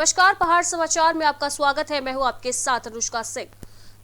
नमस्कार, पहाड़ समाचार में आपका स्वागत है। मैं हूं आपके साथ अनुष्का सिंह।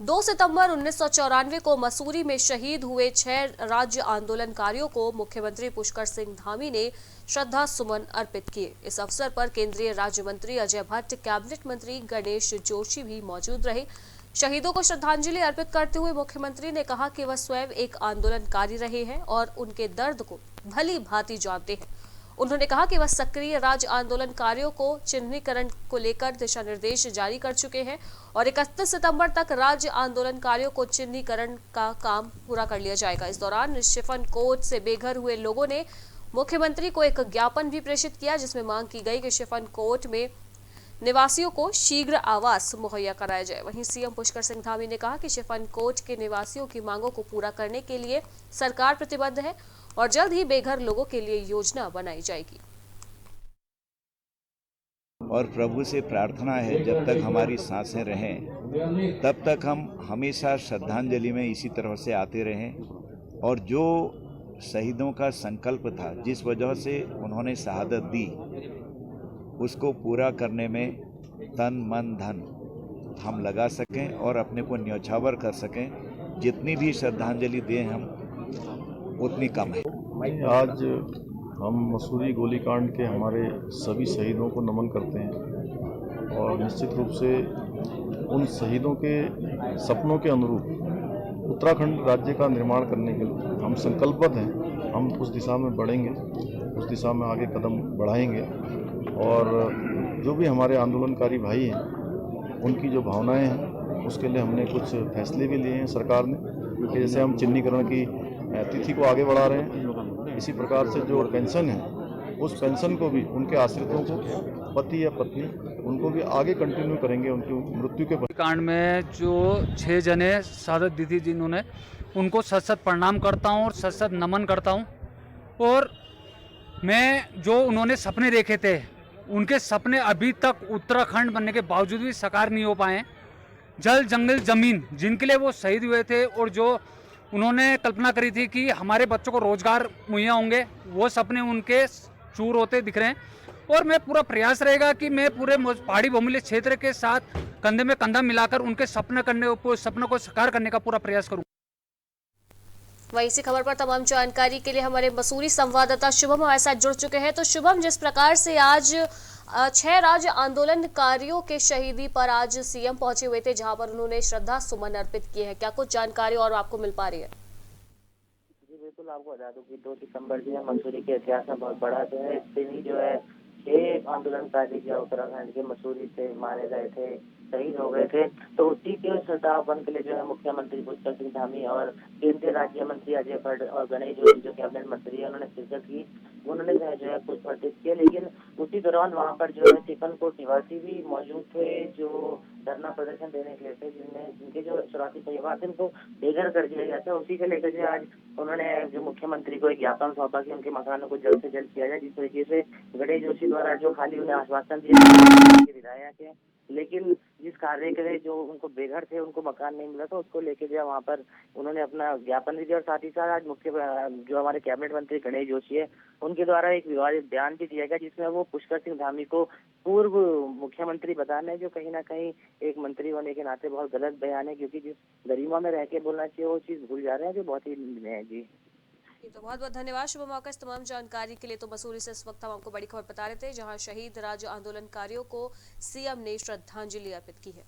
2 सितंबर 1994 को मसूरी में शहीद हुए 6 राज्य आंदोलनकारियों को मुख्यमंत्री पुष्कर सिंह धामी ने श्रद्धा सुमन अर्पित किए। इस अवसर पर केंद्रीय राज्य मंत्री अजय भट्ट, कैबिनेट मंत्री गणेश जोशी भी मौजूद रहे। शहीदों को श्रद्धांजलि अर्पित करते हुए मुख्यमंत्री ने कहा कि वह स्वयं एक आंदोलनकारी रहे हैं और उनके दर्द को भली भांति जानते हैं। उन्होंने कहा कि वह सक्रिय राज्य आंदोलनकारियों को चिन्हीकरण को लेकर दिशा निर्देश जारी कर चुके हैं और 31 सितंबर तक राज्य आंदोलनकारियों को चिन्हीकरण का काम पूरा कर लिया जाएगा। इस दौरान शिफन कोर्ट से बेघर हुए लोगों ने मुख्यमंत्री को एक ज्ञापन भी प्रेषित किया, जिसमें मांग की गई कि शिफन कोर्ट में निवासियों को शीघ्र आवास मुहैया कराया जाए। वहीं सीएम पुष्कर सिंह धामी ने कहा कि शिफन कोर्ट के निवासियों की मांगों को पूरा करने के लिए सरकार प्रतिबद्ध है और जल्द ही बेघर लोगों के लिए योजना बनाई जाएगी। और प्रभु से प्रार्थना है, जब तक हमारी सांसें रहें तब तक हम हमेशा श्रद्धांजलि में इसी तरह से आते रहें और जो शहीदों का संकल्प था, जिस वजह से उन्होंने शहादत दी, उसको पूरा करने में तन मन धन हम लगा सकें और अपने को न्यौछावर कर सकें। जितनी भी श्रद्धांजलि दें हम उतनी कम है। आज हम मसूरी गोलीकांड के हमारे सभी शहीदों को नमन करते हैं और निश्चित रूप से उन शहीदों के सपनों के अनुरूप उत्तराखंड राज्य का निर्माण करने के लिए हम संकल्पबद्ध हैं। हम उस दिशा में बढ़ेंगे, उस दिशा में आगे कदम बढ़ाएंगे और जो भी हमारे आंदोलनकारी भाई हैं उनकी जो भावनाएं हैं उसके लिए हमने कुछ फैसले भी लिए हैं सरकार ने, क्योंकि जैसे हम चिन्हीकरण की तिथि को आगे बढ़ा रहे हैं, इसी प्रकार से जो पेंशन है उस पेंशन को भी उनके आश्रितों को, पति या पत्नी, उनको भी आगे कंटिन्यू करेंगे उनकी मृत्यु के कांड में जो 6 जने शहादत दी थी जिन्होंने, उनको सत प्रणाम करता हूँ और सत नमन करता हूँ। और मैं जो उन्होंने सपने देखे थे, उनके सपने अभी तक उत्तराखंड बनने के बावजूद भी साकार नहीं हो पाए। जल जंगल जमीन जिनके लिए वो शहीद हुए थे और जो उन्होंने कल्पना करी थी कि हमारे बच्चों को रोजगार मुहैया होंगे, वो सपने उनके चूर होते दिख रहे हैं। और मैं पूरा प्रयास रहेगा कि मैं पूरे पहाड़ी बहुमूल्य क्षेत्र के साथ कंधे में कंधा मिलाकर उनके सपनों को साकार करने का पूरा प्रयास करूँ। वहीं इसी खबर पर तमाम जानकारी के लिए हमारे मसूरी संवाददाता शुभम हमारे साथ जुड़ चुके हैं। तो शुभम, जिस प्रकार से आज 6 राज्य आंदोलनकारियों के शहीदी पर आज सीएम पहुंचे हुए थे, जहां पर उन्होंने श्रद्धा सुमन अर्पित किए हैं, क्या कुछ जानकारी और आपको मिल पा रही है? जी बिल्कुल, आपको बता दूं कि 2 सितंबर जो है मसूरी के इतिहास में बहुत बड़ा जो है। इस दिन ही जो है 6 आंदोलनकारी जो उत्तराखंड के मसूरी से मारे गए थे, शहीद हो गए थे। तो उसी के श्रद्धावन के लिए जो है मुख्यमंत्री पुष्कर सिंह धामी और केंद्रीय राज्य मंत्री अजय भट्ट और गणेश जोशी जो कैबिनेट मंत्री है, उन्होंने शिरकत की। उन्होंने जो है पुष्प अर्पित किए, लेकिन उसी दौरान वहाँ पर जो है शिफन कोर्ट निवासी भी मौजूद थे जो धरना प्रदर्शन देने के लिए थे, जिनके जो 84 परिवार थे उनको बेघर कर दिया गया था। उसी को लेकर जो आज उन्होंने जो मुख्यमंत्री को एक ज्ञापन सौंपा कि उनके मकानों को जल्द से जल्द किया जाए। जिस तरीके से गणेश जोशी द्वारा जो खाली उन्हें आश्वासन दिया विधायक है, लेकिन जिस कार्य के लिए जो उनको बेघर थे, उनको मकान नहीं मिला था, उसको लेके जो वहाँ पर उन्होंने अपना ज्ञापन भी दिया। और साथ ही साथ आज मुख्य जो हमारे कैबिनेट मंत्री गणेश जोशी है, उनके द्वारा एक विवादित बयान भी दिया गया, जिसमें वो पुष्कर सिंह धामी को पूर्व मुख्यमंत्री बताना है, जो कहीं ना कहीं एक मंत्री होने के नाते बहुत गलत बयान है, क्योंकि जिस गरिमा में रह के बोलना चाहिए वो चीज भूल जा रहे हैं, जो बहुत ही है। जी तो बहुत बहुत धन्यवाद शुभम आपका इस तमाम जानकारी के लिए। तो मसूरी से इस वक्त हम आपको बड़ी खबर बता रहे थे, जहां शहीद राज्य आंदोलनकारियों को सीएम ने श्रद्धांजलि अर्पित की है।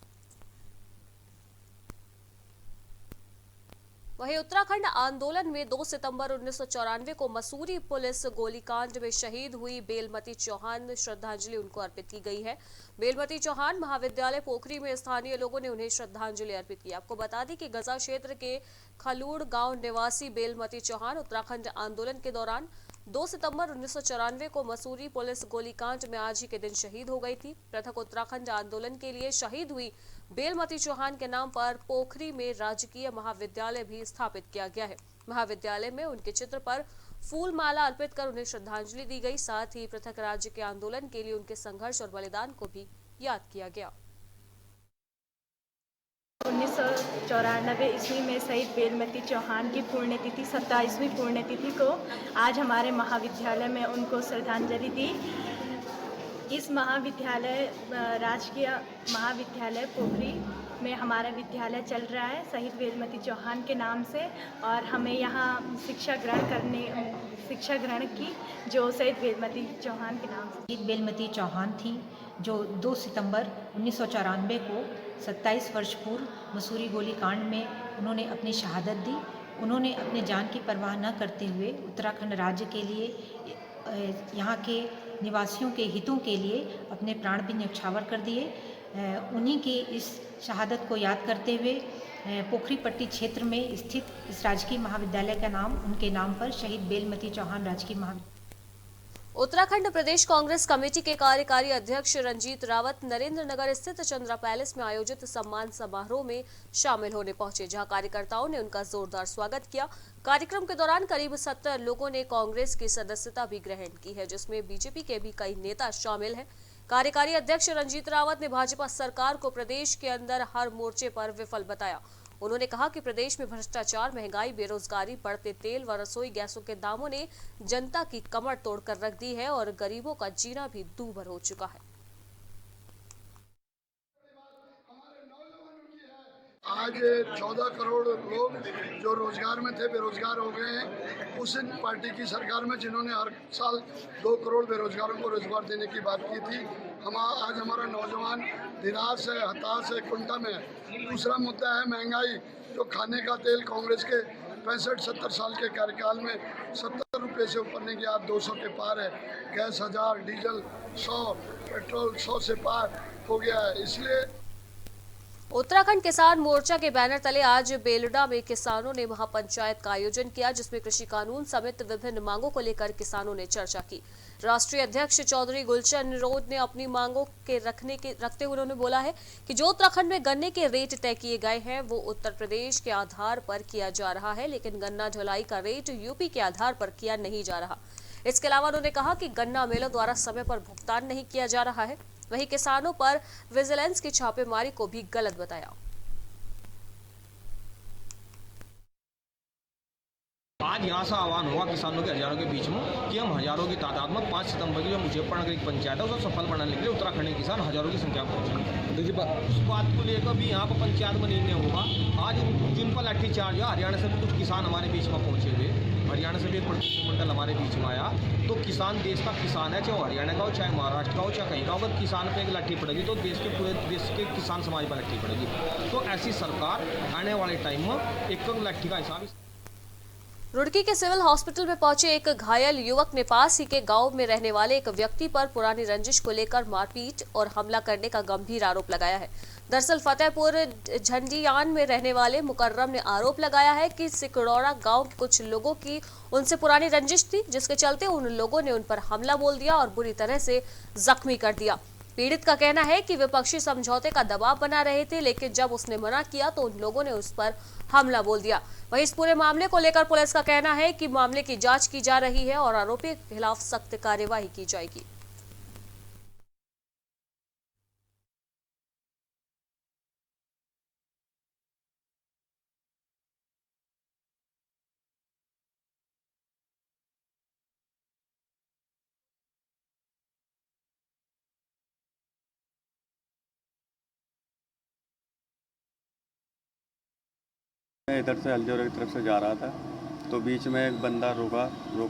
वहीं उत्तराखंड आंदोलन में 2 सितंबर 1994 को मसूरी पुलिस गोलीकांड में शहीद हुई बेलमती चौहान श्रद्धांजलि उनको अर्पित की गई है। बेलमती चौहान महाविद्यालय पोखरी में स्थानीय लोगों ने उन्हें श्रद्धांजलि अर्पित की। आपको बता दें कि गजा क्षेत्र के खलूड़ गांव निवासी बेलमती चौहान उत्तराखंड आंदोलन के दौरान 2 सितंबर 1994 को मसूरी पुलिस गोलीकांड में आज ही के दिन शहीद हो गई थी। पृथक उत्तराखंड आंदोलन के लिए शहीद हुई बेलमती चौहान के नाम पर पोखरी में राजकीय महाविद्यालय भी स्थापित किया गया है। महाविद्यालय में उनके चित्र पर फूल माला अर्पित कर उन्हें श्रद्धांजलि दी गई। साथ ही पृथक राज्य के आंदोलन के लिए उनके संघर्ष और बलिदान को भी याद किया गया। 1994 ईस्वी में शहीद बेलमती चौहान की पुण्यतिथि 27वीं पुण्यतिथि को आज हमारे महाविद्यालय में उनको श्रद्धांजलि दी। इस महाविद्यालय राजकीय महाविद्यालय पोखरी में हमारा विद्यालय चल रहा है शहीद वेलमती चौहान के नाम से, और हमें यहाँ शिक्षा ग्रहण की जो शहीद वेलमती चौहान के नाम से। शहीद वेलमती चौहान थी जो 2 सितंबर 1994 को 27 वर्ष पूर्व मसूरी गोलीकांड में उन्होंने अपनी शहादत दी। उन्होंने अपने जान की परवाह न करते हुए उत्तराखंड राज्य के लिए, यहाँ के निवासियों के हितों के लिए अपने प्राण भी न्यौछावर कर दिए। उन्हीं की इस शहादत को याद करते हुए पोखरी पट्टी क्षेत्र में स्थित इस राजकीय महाविद्यालय का नाम उनके नाम पर शहीद वेलमती चौहान राजकीय महाविद्यालय। उत्तराखंड प्रदेश कांग्रेस कमेटी के कार्यकारी अध्यक्ष रंजीत रावत नरेंद्र नगर स्थित चंद्रा पैलेस में आयोजित सम्मान समारोह में शामिल होने पहुंचे, जहां कार्यकर्ताओं ने उनका जोरदार स्वागत किया। कार्यक्रम के दौरान करीब 70 लोगों ने कांग्रेस की सदस्यता भी ग्रहण की है, जिसमें बीजेपी के भी कई नेता शामिल हैं। कार्यकारी अध्यक्ष रंजीत रावत ने भाजपा सरकार को प्रदेश के अंदर हर मोर्चे पर विफल बताया। उन्होंने कहा कि प्रदेश में भ्रष्टाचार, महंगाई, बेरोजगारी, बढ़ते तेल व रसोई गैसों के दामों ने जनता की कमर तोड़कर रख दी है और गरीबों का जीना भी दूभर हो चुका है। आज 14 करोड़ लोग जो रोजगार में थे बेरोजगार हो गए हैं। उस पार्टी की सरकार में जिन्होंने हर साल 2 करोड़ बेरोजगारों को रोजगार देने की बात की थी, आज हमारा नौजवान निराश है, हताश है, कुंठा में है। दूसरा मुद्दा है महंगाई, जो खाने का तेल कांग्रेस के 65-70 साल के कार्यकाल में 70 रुपये से ऊपर नहीं गया, 200 के पार है। गैस 1000, डीजल 100, पेट्रोल 100 से पार हो गया है। इसलिए उत्तराखंड किसान मोर्चा के बैनर तले आज बेलडा में किसानों ने महापंचायत का आयोजन किया, जिसमें कृषि कानून समेत विभिन्न मांगों को लेकर किसानों ने चर्चा की। राष्ट्रीय अध्यक्ष चौधरी गुलशन रोड ने अपनी मांगों के रखते हुए उन्होंने बोला है कि जो उत्तराखंड में गन्ने के रेट तय किए गए हैं वो उत्तर प्रदेश के आधार पर किया जा रहा है, लेकिन गन्ना ढुलाई का रेट यूपी के आधार पर किया नहीं जा रहा। इसके अलावा उन्होंने कहा कि गन्ना मिलों द्वारा समय पर भुगतान नहीं किया जा रहा है। वहीं किसानों पर विजिलेंस की छापेमारी को भी गलत बताया। आज यहाँ से आह्वान हुआ किसानों के हजारों के बीच में कि हम हजारों की तादाद में 5 सितंबर की जो मुजफ्फरनगर की पंचायत है उसको सफल बनाने के लिए उत्तराखंड के किसान हजारों की संख्या में पहुंचे। देखिए उस बात को लेकर भी यहाँ पर पंचायत में निर्णय होगा। आज जिन पर लाठीचार्ज है, हरियाणा से भी कुछ किसान हमारे बीच में पहुंचे हुए, हरियाणा से भी एक प्रतिनिधिमंडल हमारे बीच में आया। तो किसान देश का किसान है, चाहे वह हरियाणा का हो, चाहे महाराष्ट्र का हो, चाहे कहीं का हो। अगर किसान पे एक लाठी पड़ेगी तो देश के पूरे देश के किसान समाज पर लाठी पड़ेगी। तो ऐसी सरकार आने वाले टाइम में एक लाठी का हिसाब। रुड़की के सिविल हॉस्पिटल में पहुंचे एक घायल युवक ने पास ही के गांव में रहने वाले एक व्यक्ति पर पुरानी रंजिश को लेकर मारपीट और हमला करने का गंभीर आरोप लगाया है। दरअसल फतेहपुर झंडियान में रहने वाले मुकर्रम ने आरोप लगाया है कि सिकड़ौड़ा गांव के कुछ लोगों की उनसे पुरानी रंजिश थी, जिसके चलते उन लोगों ने उन पर हमला बोल दिया और बुरी तरह से जख्मी कर दिया। पीड़ित का कहना है कि विपक्षी समझौते का दबाव बना रहे थे, लेकिन जब उसने मना किया तो उन लोगों ने उस पर हमला बोल दिया। वहीं इस पूरे मामले को लेकर पुलिस का कहना है कि मामले की जांच की जा रही है और आरोपी के खिलाफ सख्त कार्यवाही की जाएगी। मैं इधर से हल्दियोर की तरफ से जा रहा था तो बीच में एक बंदा रोक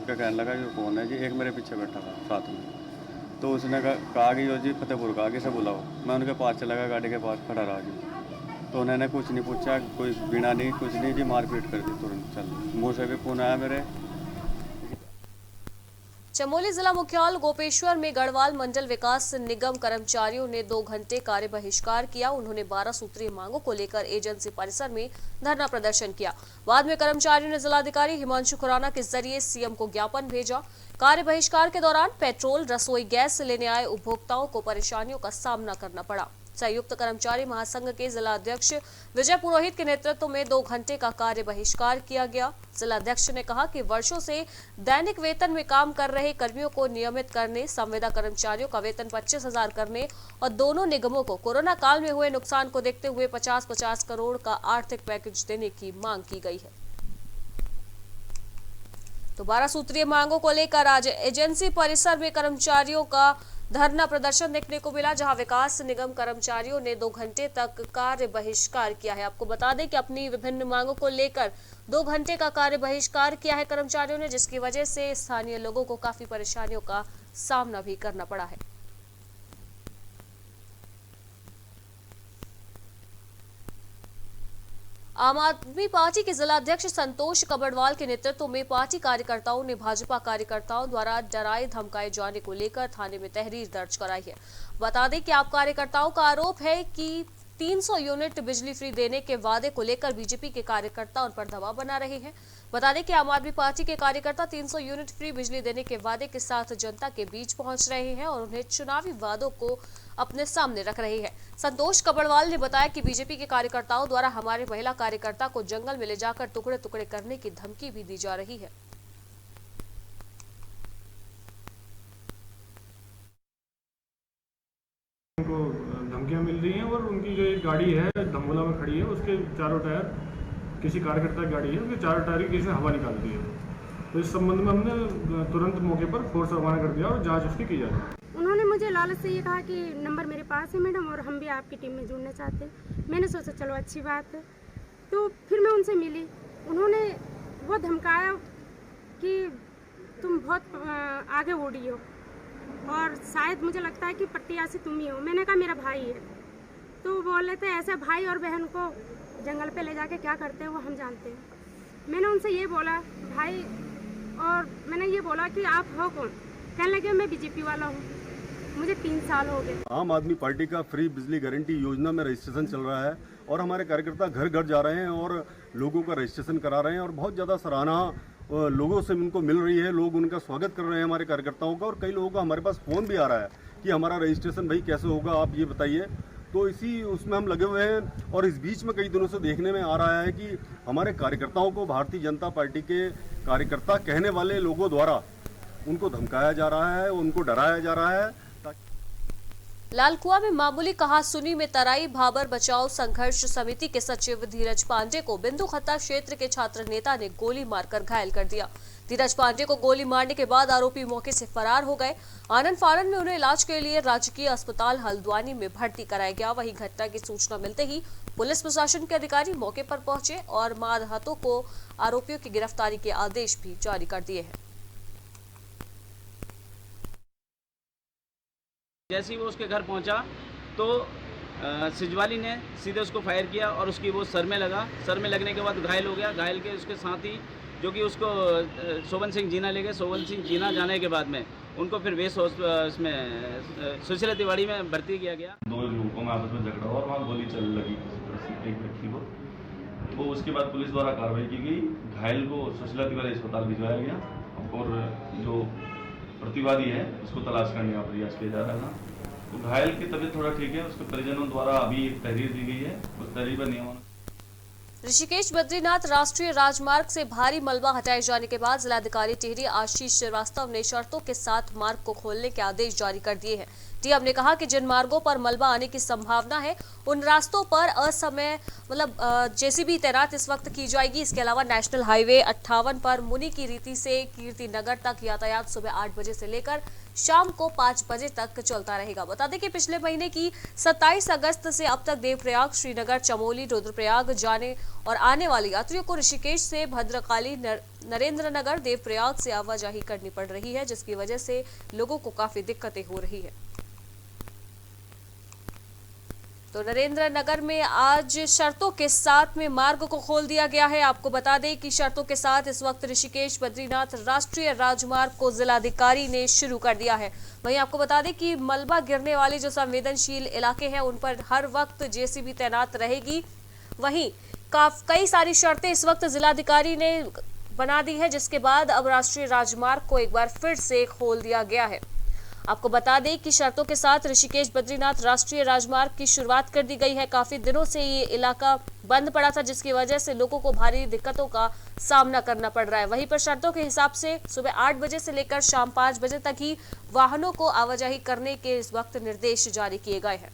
के कहने लगा ये कौन है जी। एक मेरे पीछे बैठा था साथ में, तो उसने कहा कि यो जी फतेहपुर का आगे से बुलाओ। मैं उनके पास चला गया, गाड़ी के पास खड़ा रहा जी। तो उन्होंने कुछ नहीं पूछा, कोई बिना नहीं कुछ नहीं जी, मारपीट कर दी तुरंत। चल मुँह से भी फोन आया मेरे। चमोली जिला मुख्यालय गोपेश्वर में गढ़वाल मंडल विकास निगम कर्मचारियों ने 2 घंटे कार्य बहिष्कार किया। उन्होंने 12 सूत्रीय मांगों को लेकर एजेंसी परिसर में धरना प्रदर्शन किया। बाद में कर्मचारियों ने जिलाधिकारी हिमांशु खुराना के जरिए सीएम को ज्ञापन भेजा। कार्य बहिष्कार के दौरान पेट्रोल, रसोई गैस लेने आए उपभोक्ताओं को परेशानियों का सामना करना पड़ा। संयुक्त कर्मचारी महासंघ के जिला अध्यक्ष विजय पुरोहित के नेतृत्व में 2 घंटे का कार्य बहिष्कार किया गया। जिला अध्यक्ष ने कहा कि वर्षों से दैनिक वेतन में काम कर रहे कर्मियों को नियमित करने, संविदा कर्मचारियों का वेतन 25,000 करने और दोनों निगमों को कोरोना काल में हुए नुकसान को देखते हुए 50-50 करोड़ का आर्थिक पैकेज देने की मांग की गई है। तो 12 सूत्रीय मांगों को लेकर आज एजेंसी परिसर में कर्मचारियों का धरना प्रदर्शन देखने को मिला, जहां विकास निगम कर्मचारियों ने 2 घंटे तक कार्य बहिष्कार किया है। आपको बता दें कि अपनी विभिन्न मांगों को लेकर 2 घंटे का कार्य बहिष्कार किया है कर्मचारियों ने, जिसकी वजह से स्थानीय लोगों को काफी परेशानियों का सामना भी करना पड़ा है। आम आदमी पार्टी के जिला अध्यक्ष संतोष कबड़वाल के नेतृत्व में पार्टी कार्यकर्ताओं ने भाजपा कार्यकर्ताओं द्वारा डराए धमकाए जाने को लेकर थाने में तहरीर दर्ज कराई है। बता दें कि आप कार्यकर्ताओं का आरोप है कि 300 यूनिट बिजली फ्री देने के वादे को लेकर बीजेपी के कार्यकर्ता उन पर दबाव बना रहे हैं। बता दें कि आम आदमी पार्टी के कार्यकर्ता 300 यूनिट फ्री बिजली देने के वादे के साथ जनता के बीच पहुंच रहे हैं और उन्हें चुनावी वादों को अपने सामने रख रहे हैं। संतोष कबड़वाल ने बताया कि बीजेपी के कार्यकर्ताओं द्वारा हमारे महिला कार्यकर्ता को जंगल में ले जाकर टुकड़े टुकड़े करने की धमकी भी दी जा रही है। उनको धमकियां मिल रही हैं और उनकी जो एक गाड़ी है धमोला में खड़ी है, उसके चारों टायर, किसी कार्यकर्ता की गाड़ी है, उसके चारों टायर की किसी ने हवा निकाल दी है। तो इस संबंध में हमने तुरंत मौके पर फोर्स रवाना कर दिया और जांच उसकी की जा रही है। उन्होंने मुझे लालच से ये कहा कि नंबर मेरे पास है मैडम और हम भी आपकी टीम में जुड़ना चाहते हैं। मैंने सोचा चलो अच्छी बात है, तो फिर मैं उनसे मिली। उन्होंने वो धमकाया कि तुम बहुत आगे उड़ी हो और शायद मुझे लगता है कि प्रत्याशी तुम ही हो। मैंने कहा मेरा भाई है, तो वो बोले थे ऐसे भाई और बहन को जंगल पे ले जाके क्या करते हैं वो हम जानते हैं। मैंने उनसे ये बोला भाई, और मैंने ये बोला कि आप हो कौन? कहने लगे मैं बीजेपी वाला हूँ, मुझे 3 साल हो गए। आम आदमी पार्टी का फ्री बिजली गारंटी योजना में रजिस्ट्रेशन चल रहा है और हमारे कार्यकर्ता घर घर जा रहे हैं और लोगों का रजिस्ट्रेशन करा रहे हैं और बहुत ज़्यादा सराहना लोगों से उनको मिल रही है। लोग उनका स्वागत कर रहे हैं हमारे कार्यकर्ताओं का, और कई लोगों का हमारे पास फ़ोन भी आ रहा है कि हमारा रजिस्ट्रेशन भाई कैसे होगा, आप ये बताइए। तो इसी उसमें हम लगे हुए हैं। और इस बीच में कई दिनों से देखने में आ रहा है कि हमारे कार्यकर्ताओं को भारतीय जनता पार्टी के कार्यकर्ता कहने वाले लोगों द्वारा उनको धमकाया जा रहा है, उनको डराया जा रहा है। लालकुआ में मामूली कहासुनी में तराई भाबर बचाओ संघर्ष समिति के सचिव धीरज पांडे को बिंदु खत्ता क्षेत्र के छात्र नेता ने गोली मारकर घायल कर दिया। धीरज पांडे को गोली मारने के बाद आरोपी मौके से फरार हो गए। आनंद फानन में उन्हें इलाज के लिए राजकीय अस्पताल हल्द्वानी में भर्ती कराया गया। वहीं घटना की सूचना मिलते ही पुलिस प्रशासन के अधिकारी मौके पर पहुंचे और मादहतों को आरोपियों की गिरफ्तारी के आदेश भी जारी कर दिए हैं। जैसे ही वो उसके घर पहुंचा तो सिजवाली ने सीधे उसको फायर किया और उसकी वो सर में लगा। सर में लगने के बाद घायल हो गया। घायल के उसके साथ ही जो कि उसको सोवन सिंह जीना ले गए। सोवन सिंह जीना जाने के बाद में उनको फिर वेस्ट उसमें सुशीला तिवारी में भर्ती किया गया। 2 युवकों में आपस में झगड़ा हुआ और वहाँ गोली चलने लगी किसी तरह से एक व्यक्ति को। तो उसके बाद पुलिस द्वारा कार्रवाई की गई। घायल को सुशीला तिवारी अस्पताल भिजवाया गया और जो प्रतिवादी है उसको तलाश करने का प्रयास किया जा रहा था। तो घायल की तबीयत थोड़ा ठीक है। उसके परिजनों द्वारा अभी एक तहरीर दी गई है। उस तहरीर पर नियमन। ऋषिकेश बद्रीनाथ राष्ट्रीय राजमार्ग से भारी मलबा हटाए जाने के बाद जिलाधिकारी टिहरी आशीष श्रीवास्तव ने शर्तों के साथ मार्ग को खोलने के आदेश जारी कर दिए हैं। डीएम ने कहा कि जिन मार्गों पर मलबा आने की संभावना है उन रास्तों पर असमय जेसीबी तैनात इस वक्त की जाएगी। इसके अलावा नेशनल हाईवे 58 पर मुनि की रीति से कीर्ति नगर तक यातायात सुबह 8 बजे से लेकर शाम को 5 बजे तक चलता रहेगा। बता दें कि पिछले महीने की 27 अगस्त से अब तक देवप्रयाग, श्रीनगर, चमोली, रुद्रप्रयाग जाने और आने वाले यात्रियों को ऋषिकेश से भद्रकाली, नरेंद्र नगर, देवप्रयाग से आवाजाही करनी पड़ रही है, जिसकी वजह से लोगों को काफी दिक्कतें हो रही है। तो नरेंद्र नगर में आज शर्तों के साथ में मार्ग को खोल दिया गया है। आपको बता दें कि शर्तों के साथ इस वक्त ऋषिकेश बद्रीनाथ राष्ट्रीय राजमार्ग को जिलाधिकारी ने शुरू कर दिया है। वहीं आपको बता दें कि मलबा गिरने वाले जो संवेदनशील इलाके हैं उन पर हर वक्त जेसीबी तैनात रहेगी। वहीं कई सारी शर्तें इस वक्त जिलाधिकारी ने बना दी है, जिसके बाद अब राष्ट्रीय राजमार्ग को एक बार फिर से खोल दिया गया है। आपको बता दें कि शर्तों के साथ ऋषिकेश बद्रीनाथ राष्ट्रीय राजमार्ग की शुरुआत कर दी गई है। काफी दिनों से ये इलाका बंद पड़ा था, जिसकी वजह से लोगों को भारी दिक्कतों का सामना करना पड़ रहा है। वहीं पर शर्तों के हिसाब से सुबह 8 बजे से लेकर शाम 5 बजे तक ही वाहनों को आवाजाही करने के इस वक्त निर्देश जारी किए गए हैं।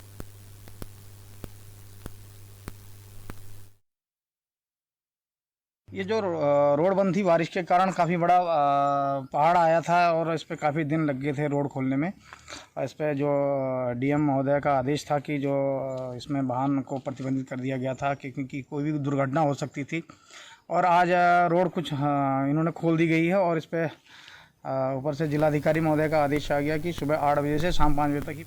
ये जो रोड बंद थी बारिश के कारण काफ़ी बड़ा पहाड़ आया था और इस पर काफ़ी दिन लग गए थे रोड खोलने में। इस पर जो डीएम महोदय का आदेश था कि जो इसमें वाहन को प्रतिबंधित कर दिया गया था क्योंकि कोई भी दुर्घटना हो सकती थी। और आज रोड कुछ इन्होंने खोल दी गई है और इस पर ऊपर से जिलाधिकारी महोदय का आदेश आ गया कि सुबह 8 बजे से शाम 5 बजे तक ही।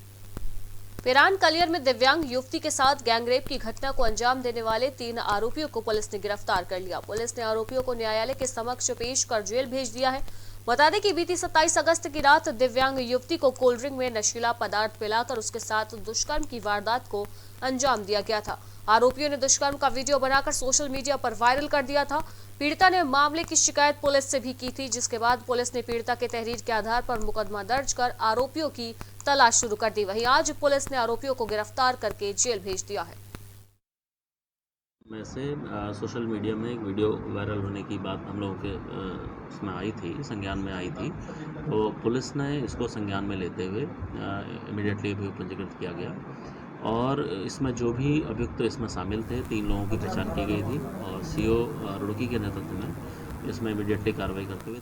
पिरान कलियर में दिव्यांग युवती के साथ गैंगरेप की घटना को अंजाम देने वाले 3 आरोपियों को पुलिस ने गिरफ्तार कर लिया। पुलिस ने आरोपियों को न्यायालय के समक्ष पेश कर जेल भेज दिया है। बता दें कि बीती 27 अगस्त की रात दिव्यांग युवती को कोल्ड ड्रिंक में नशीला पदार्थ पिलाकर उसके साथ दुष्कर्म की वारदात को अंजाम दिया गया था। आरोपियों ने दुष्कर्म का वीडियो बनाकर सोशल मीडिया पर वायरल कर दिया था। पीड़िता ने मामले की शिकायत पुलिस से भी की थी, जिसके बाद पुलिस ने पीड़िता के तहरीर के आधार पर मुकदमा दर्ज कर आरोपियों की तलाश शुरू कर दी। वहीं आज पुलिस ने आरोपियों को गिरफ्तार करके जेल भेज दिया है। में से सोशल मीडिया में एक वीडियो वायरल होने की बात हम लोगों के उसमें आई थी, संज्ञान में आई थी। तो पुलिस ने इसको संज्ञान में लेते हुए इमीडिएटली अभियोग पंजीकृत किया गया और इसमें जो भी अभियुक्त इसमें शामिल थे 3 लोगों की पहचान की गई थी और सीओ रुड़की के नेतृत्व में इसमें इमीडिएटली कार्रवाई करते हुए।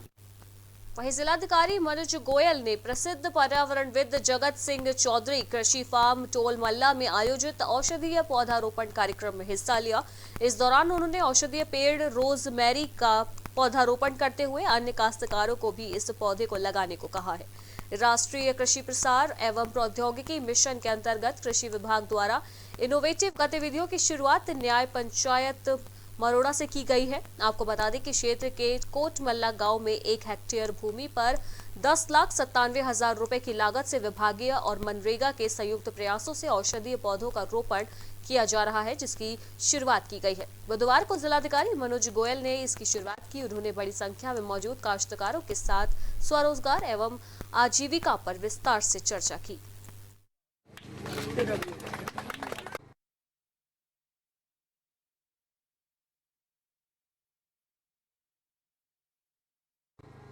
वहीं जिलाधिकारी मनोज गोयल ने प्रसिद्ध पर्यावरणविद जगत सिंह चौधरी कृषि फार्म टोल मल्ला में आयोजित औषधीय पौधारोपण कार्यक्रम में हिस्सा लिया। इस दौरान उन्होंने औषधीय पेड़ रोजमेरी का पौधारोपण करते हुए अन्य काश्तकारों को भी इस पौधे को लगाने को कहा है। राष्ट्रीय कृषि प्रसार एवं प्रौद्योगिकी मिशन के अंतर्गत कृषि विभाग द्वारा इनोवेटिव गतिविधियों की शुरुआत न्याय पंचायत मरोड़ा से की गई है। आपको बता दें कि क्षेत्र के कोटमल्ला गांव में 1 हेक्टेयर भूमि पर 10,97,000 रुपए की लागत से विभागीय और मनरेगा के संयुक्त प्रयासों से औषधीय पौधों का रोपण किया जा रहा है, जिसकी शुरुआत की गई है। बुधवार को जिलाधिकारी मनोज गोयल ने इसकी शुरुआत की। उन्होंने बड़ी संख्या में मौजूद काश्तकारों के साथ स्वरोजगार एवं आजीविका पर विस्तार से चर्चा की।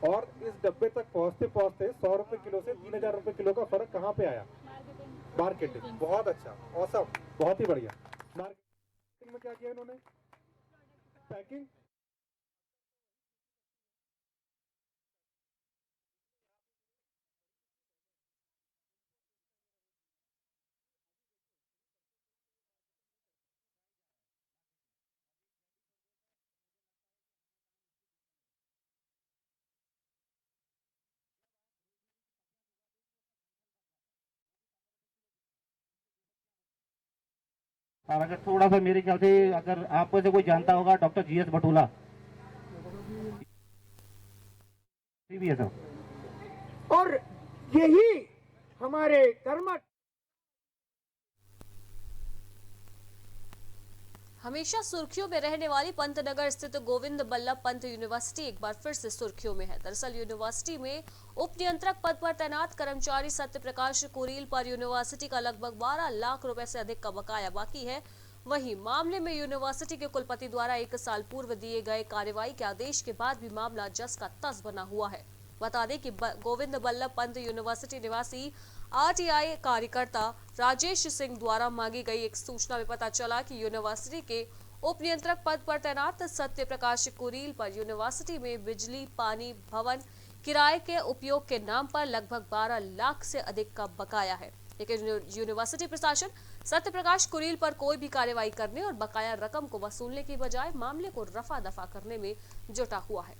और इस डब्बे तक पहुंचते पहुंचते 100 रुपए किलो से 3,000 रुपए किलो का फर्क कहाँ पे आया? मार्केटिंग। बहुत अच्छा, ऑसम, बहुत ही बढ़िया। मार्केटिंग में क्या किया इन्होंने? पैकिंग। और अगर थोड़ा सा मेरे ख्याल से अगर आपको से कोई जानता होगा डॉक्टर जीएस भटूला भी है सब। और यही हमारे कर्मठ हमेशा सुर्खियों में रहने वाली पंतनगर स्थित गोविंद बल्लभ पंत यूनिवर्सिटी एक बार फिर से सुर्खियों में है। दरअसल यूनिवर्सिटी में उप नियंत्रक पद पर तैनात कर्मचारी सत्य प्रकाश कुरील पर यूनिवर्सिटी का लगभग 12 लाख रुपए से अधिक का बकाया बाकी है। वहीं मामले में यूनिवर्सिटी के कुलपति द्वारा 1 साल पूर्व दिए गए कार्रवाई के आदेश के बाद भी मामला जस का तस बना हुआ है। बता दें कि गोविंद बल्लभ पंत यूनिवर्सिटी निवासी आरटीआई कार्यकर्ता राजेश सिंह द्वारा मांगी गई एक सूचना में पता चला कि यूनिवर्सिटी के उप नियंत्रक पद पर तैनात सत्य प्रकाश कुरील पर यूनिवर्सिटी में बिजली, पानी, भवन किराए के उपयोग के नाम पर लगभग 12 लाख से अधिक का बकाया है। लेकिन यूनिवर्सिटी प्रशासन सत्य प्रकाश कुरील पर कोई भी कार्रवाई करने और बकाया रकम को वसूलने की बजाय मामले को रफा दफा करने में जुटा हुआ है।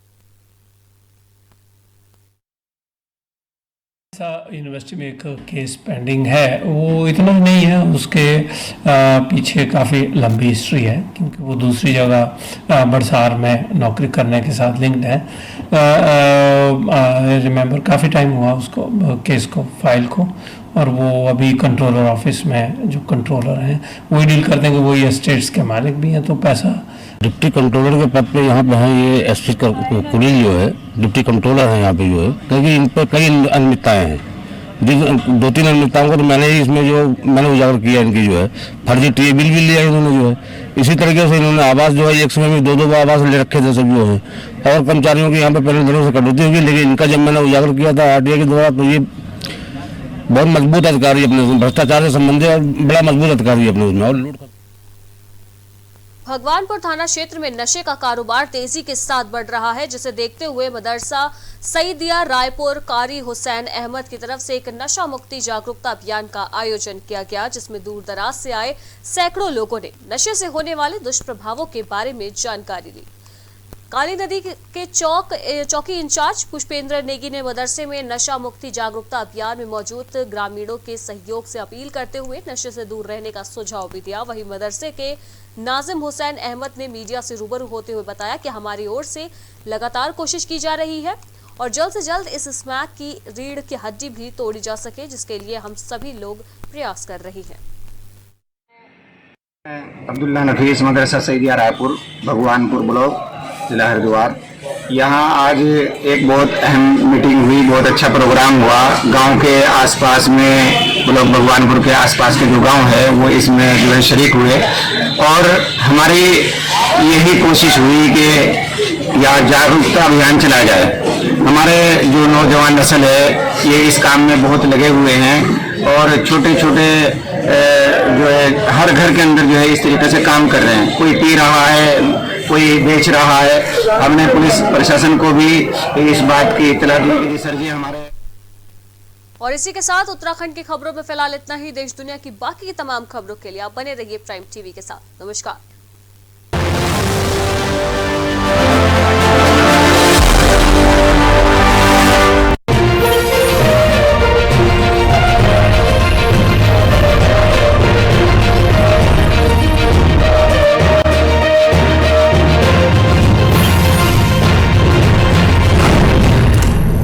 यूनिवर्सिटी में एक केस पेंडिंग है, वो इतना ही नहीं है, उसके पीछे काफ़ी लंबी हिस्ट्री है क्योंकि वो दूसरी जगह बरसार में नौकरी करने के साथ लिंक्ड है। रिमेंबर काफ़ी टाइम हुआ उसको केस को फाइल को, और वो अभी कंट्रोलर ऑफिस में जो कंट्रोलर हैं वही डील करते हैं कि वही एस्टेट्स के मालिक भी हैं। तो पैसा डिप्टी कंट्रोलर के पद पे यहाँ पे है ये एसपी कुरील जो है डिप्टी कंट्रोलर है यहाँ पे जो है, क्योंकि इन पर कई अनियमितताएं हैं। 2-3 अनियमितताओं को तो मैंने ही इसमें जो मैंने उजागर किया इनकी जो है फर्जी टी बिल भी लिया इन्होंने जो है। इसी तरीके से इन्होंने आवास जो है एक समय में 2-2 आवास ले रखे थे सब जो है, और कर्मचारियों की यहाँ पे पहले दिनों से कटौती होगी। लेकिन इनका जब मैंने उजागर किया था आरटीआई के द्वारा तो ये बहुत मजबूत अधिकारी अपने भ्रष्टाचार से संबंधित और बड़ा मजबूत अधिकारी अपने उसमें और लूट भगवानपुर थाना क्षेत्र में नशे का कारोबार तेजी के साथ बढ़ रहा है, जिसे देखते हुए मदरसा सईदिया रायपुर कारी हुसैन अहमद की तरफ से एक नशा मुक्ति जागरूकता अभियान का आयोजन किया गया, जिसमें दूर दराज से आए सैकड़ों लोगों ने नशे से होने वाले दुष्प्रभावों के बारे में जानकारी ली। काली नदी के चौकी इंचार्ज पुष्पेंद्र नेगी ने मदरसे में नशा मुक्ति जागरूकता अभियान में मौजूद ग्रामीणों के सहयोग से अपील करते हुए नशे से दूर रहने का सुझाव भी दिया। वहीं मदरसे के नाजिम हुसैन अहमद ने मीडिया से रूबरू होते हुए बताया कि हमारी ओर से लगातार कोशिश की जा रही है और जल्द से जल्द इस स्मैक की रीढ़ की हड्डी भी तोड़ी जा सके, जिसके लिए हम सभी लोग प्रयास कर रहे हैं। अब्दुल्ला नफीस, मदरसा सईदिया रायपुर, भगवानपुर ब्लॉक, जिला हरिद्वार। यहाँ आज एक बहुत अहम मीटिंग हुई, बहुत अच्छा प्रोग्राम हुआ। गांव के आसपास में ब्लॉक भगवानपुर के आसपास के जो गांव है वो इसमें जो है शरीक हुए और हमारी यही कोशिश हुई कि यहाँ जागरूकता अभियान चलाया जाए। हमारे जो नौजवान नस्ल है ये इस काम में बहुत लगे हुए हैं और छोटे छोटे जो है हर घर के अंदर जो है इस तरीके से काम कर रहे हैं। कोई पी रहा है, कोई बेच रहा है। हमने पुलिस प्रशासन को भी इस बात की इत्तला दी कि सर जी हमारे। और इसी के साथ उत्तराखंड की खबरों में फिलहाल इतना ही। देश दुनिया की बाकी की तमाम खबरों के लिए आप बने रहिए प्राइम टीवी के साथ। नमस्कार।